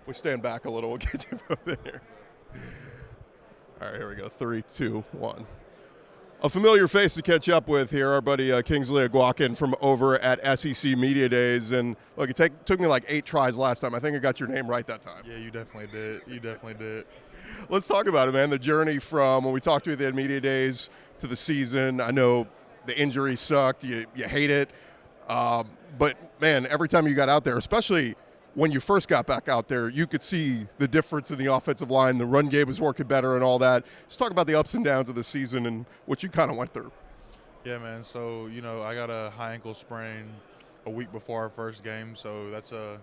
we stand back a little, we'll get you both in here. All right, here we go. 3, 2, 1. A familiar face to catch up with here, our buddy Kingsley Eguakan from over at SEC Media Days. And look, it took me like 8 tries last time. I think I got your name right that time. Yeah, you definitely did. You definitely did. Let's talk about it, man. The journey from when we talked to you at Media Days to the season. I know the injury sucked. You hate it. But, man, every time you got out there, especially when you first got back out there, you could see the difference in the offensive line. The run game was working better and all that. Let's talk about the ups and downs of the season and what you kind of went through. Yeah, man. So, I got a high ankle sprain a week before our first game, so that's a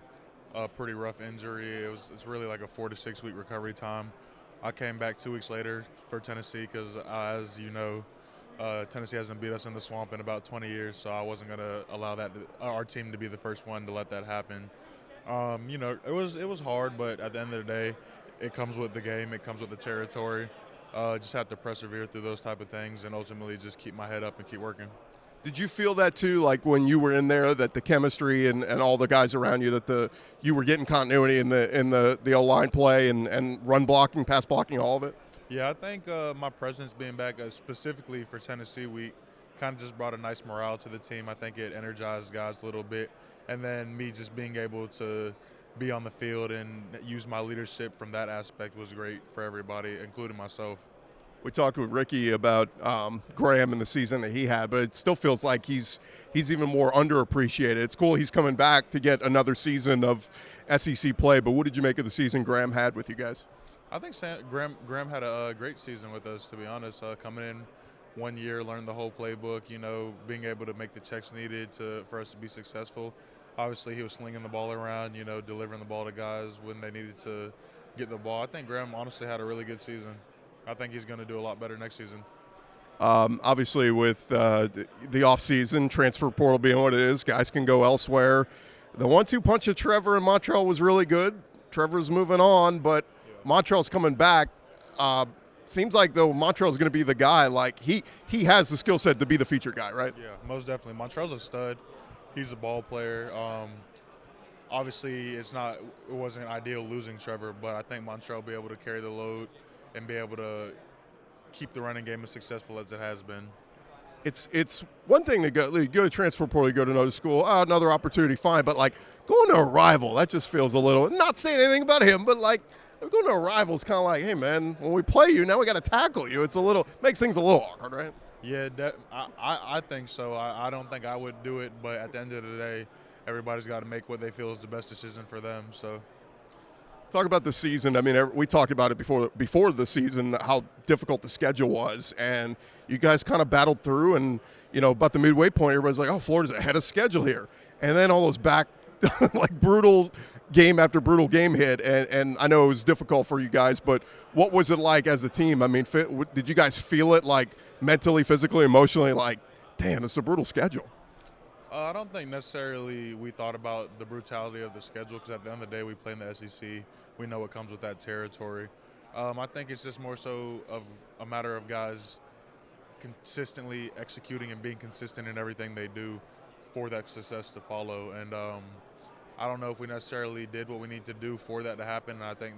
pretty rough injury. It's really like a 4 to 6 week recovery time. I came back 2 weeks later for Tennessee because, as you know, Tennessee hasn't beat us in the swamp in about 20 years, so I wasn't going to allow our team to be the first one to let that happen. It was hard, but at the end of the day, it comes with the game. It comes with the territory. Just have to persevere through those type of things and ultimately just keep my head up and keep working. Did you feel that too, like when you were in there, that the chemistry and all the guys around you, that you were getting continuity in the O-line play and run blocking, pass blocking, all of it? Yeah, I think my presence being back specifically for Tennessee week kind of just brought a nice morale to the team. I think it energized guys a little bit. And then me just being able to be on the field and use my leadership from that aspect was great for everybody, including myself. We talked with Ricky about Graham and the season that he had, but it still feels like he's even more underappreciated. It's cool he's coming back to get another season of SEC play, but what did you make of the season Graham had with you guys? I think Graham had a great season with us, to be honest. Coming in 1 year, learned the whole playbook, being able to make the checks needed for us to be successful. Obviously, he was slinging the ball around, delivering the ball to guys when they needed to get the ball. I think Graham honestly had a really good season. I think he's going to do a lot better next season. Obviously, with the offseason, transfer portal being what it is, guys can go elsewhere. The 1-2 punch of Trevor and Montrell was really good. Trevor's moving on, but Montrell's coming back. Seems like, though, Montrell's going to be the guy. Like, he has the skill set to be the featured guy, right? Yeah, most definitely. Montrell's a stud. He's a ball player. Obviously, it wasn't ideal losing Trevor, but I think Montrell will be able to carry the load and be able to keep the running game as successful as it has been. It's one thing to go to transfer portal, you go to another school, another opportunity, fine. But, like, going to a rival, that just feels a little – not saying anything about him, but, like, going to a rival is kind of like, hey, man, when we play you, now we got to tackle you. It's makes things a little awkward, right? Yeah, I think so. I don't think I would do it, but at the end of the day, everybody's got to make what they feel is the best decision for them. So, talk about the season. I mean, we talked about it before the season, how difficult the schedule was, and you guys kind of battled through. And about the midway point, everybody's like, "Oh, Florida's ahead of schedule here," and then all those back, like brutal game after brutal game hit, and I know it was difficult for you guys, but what was it like as a team? I mean, did you guys feel it, like, mentally, physically, emotionally, like, damn, it's a brutal schedule? I don't think necessarily we thought about the brutality of the schedule because at the end of the day, we play in the SEC. We know what comes with that territory. I think it's just more so of a matter of guys consistently executing and being consistent in everything they do for that success to follow. And I don't know if we necessarily did what we need to do for that to happen, and I think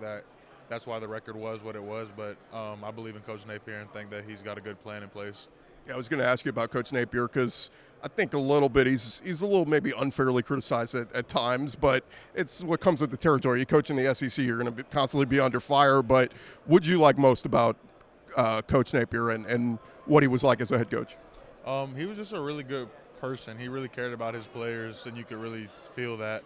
that's why the record was what it was. But I believe in Coach Napier and think that he's got a good plan in place. Yeah, I was going to ask you about Coach Napier because I think a little bit he's a little maybe unfairly criticized at times, but it's what comes with the territory. You coach in the SEC, you're going to constantly be under fire. But what do you like most about Coach Napier and what he was like as a head coach? He was just a really good person. He really cared about his players, and you could really feel that.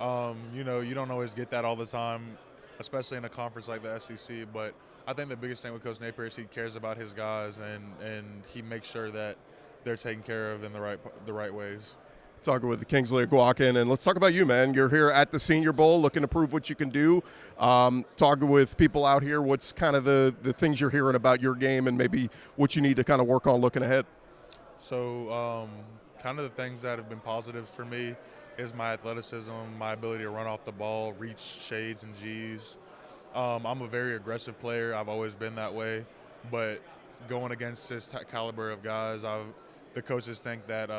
You don't always get that all the time, especially in a conference like the SEC. But I think the biggest thing with Coach Napier is he cares about his guys, and he makes sure that they're taken care of in the right ways. Talking with Kingsley Eguakan, and let's talk about you, man. You're here at the Senior Bowl looking to prove what you can do. Talking with people out here, what's kind of the things you're hearing about your game and maybe what you need to kind of work on looking ahead? So kind of the things that have been positive for me is my athleticism, my ability to run off the ball, reach shades and G's. I'm a very aggressive player. I've always been that way. But going against this caliber of guys, the coaches think that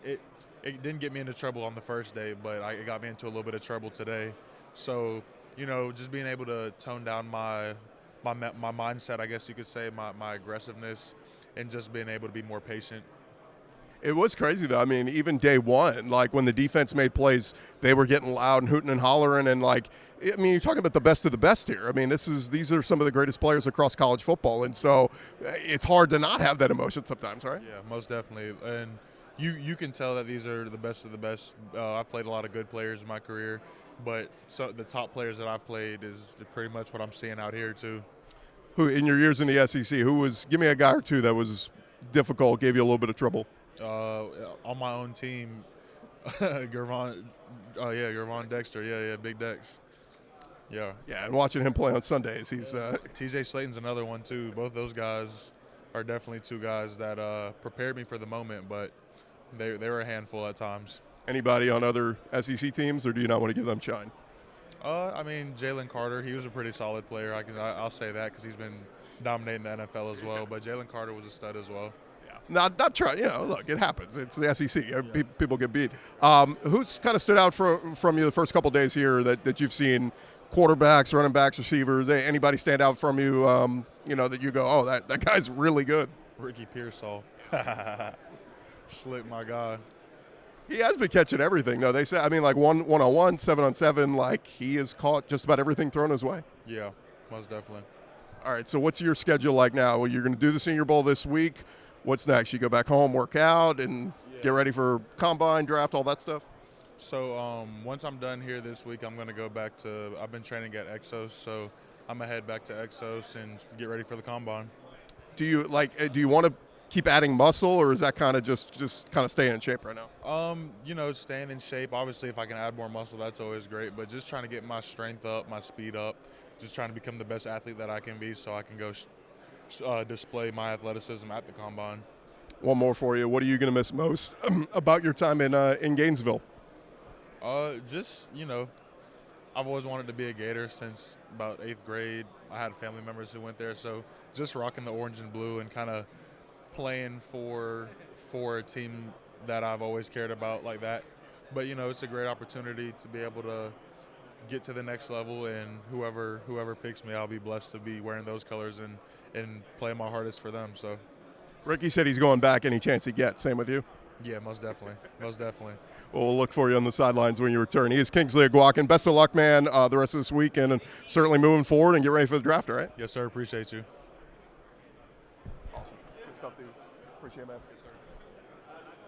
it it didn't get me into trouble on the first day, but it got me into a little bit of trouble today. So, just being able to tone down my mindset, I guess you could say, my aggressiveness, and just being able to be more patient. It was crazy, though. I mean, even day one, like when the defense made plays, they were getting loud and hooting and hollering. And, like, I mean, you're talking about the best of the best here. I mean, these are some of the greatest players across college football. And so it's hard to not have that emotion sometimes, right? Yeah, most definitely. And you can tell that these are the best of the best. I've played a lot of good players in my career, but the top players that I've played is pretty much what I'm seeing out here, too. Who, in your years in the SEC, give me a guy or two that was difficult, gave you a little bit of trouble? On my own team, Gervon Dexter, yeah, Big Dex. Yeah, and watching him play on Sundays, he's TJ Slayton's another one too. Both those guys are definitely two guys that prepared me for the moment, but they were a handful at times. Anybody on other SEC teams, or do you not want to give them shine? I mean, Jalen Carter, he was a pretty solid player. I'll say that because he's been dominating the NFL as well. But Jalen Carter was a stud as well. Not trying, look, it happens. It's the SEC. People get beat. Who's kind of stood out from you the first couple of days here that you've seen? Quarterbacks, running backs, receivers, anybody stand out from you, that you go, oh, that guy's really good? Ricky Pearsall. Slick, my guy. He has been catching everything, though. They say, I mean, like one-on-one, 7-on-7, like he has caught just about everything thrown his way. Yeah, most definitely. All right, so what's your schedule like now? Well, you're going to do the Senior Bowl this week. What's next? You go back home, work out, and get ready for combine, draft, all that stuff? So once I'm done here this week, I'm going to go back I've been training at Exos, so I'm going to head back to Exos and get ready for the combine. Do you want to keep adding muscle, or is that kind of just kind of staying in shape right now? Staying in shape. Obviously, if I can add more muscle, that's always great, but just trying to get my strength up, my speed up, just trying to become the best athlete that I can be so I can go display my athleticism at the combine. One more for you. What are you going to miss most about your time in Gainesville? I've always wanted to be a Gator since about 8th grade. I had family members who went there, so just rocking the orange and blue and kind of playing for a team that I've always cared about like that. But, it's a great opportunity to be able to get to the next level, and whoever picks me, I'll be blessed to be wearing those colors and playing my hardest for them. So, Ricky said he's going back any chance he gets. Same with you? Yeah, most definitely. Most definitely. Well, we'll look for you on the sidelines when you return. He is Kingsley Eguakan. Best of luck, man, the rest of this weekend, and certainly moving forward and get ready for the draft, all right? Yes, sir. Appreciate you. Awesome. Good stuff, dude. Appreciate it, man.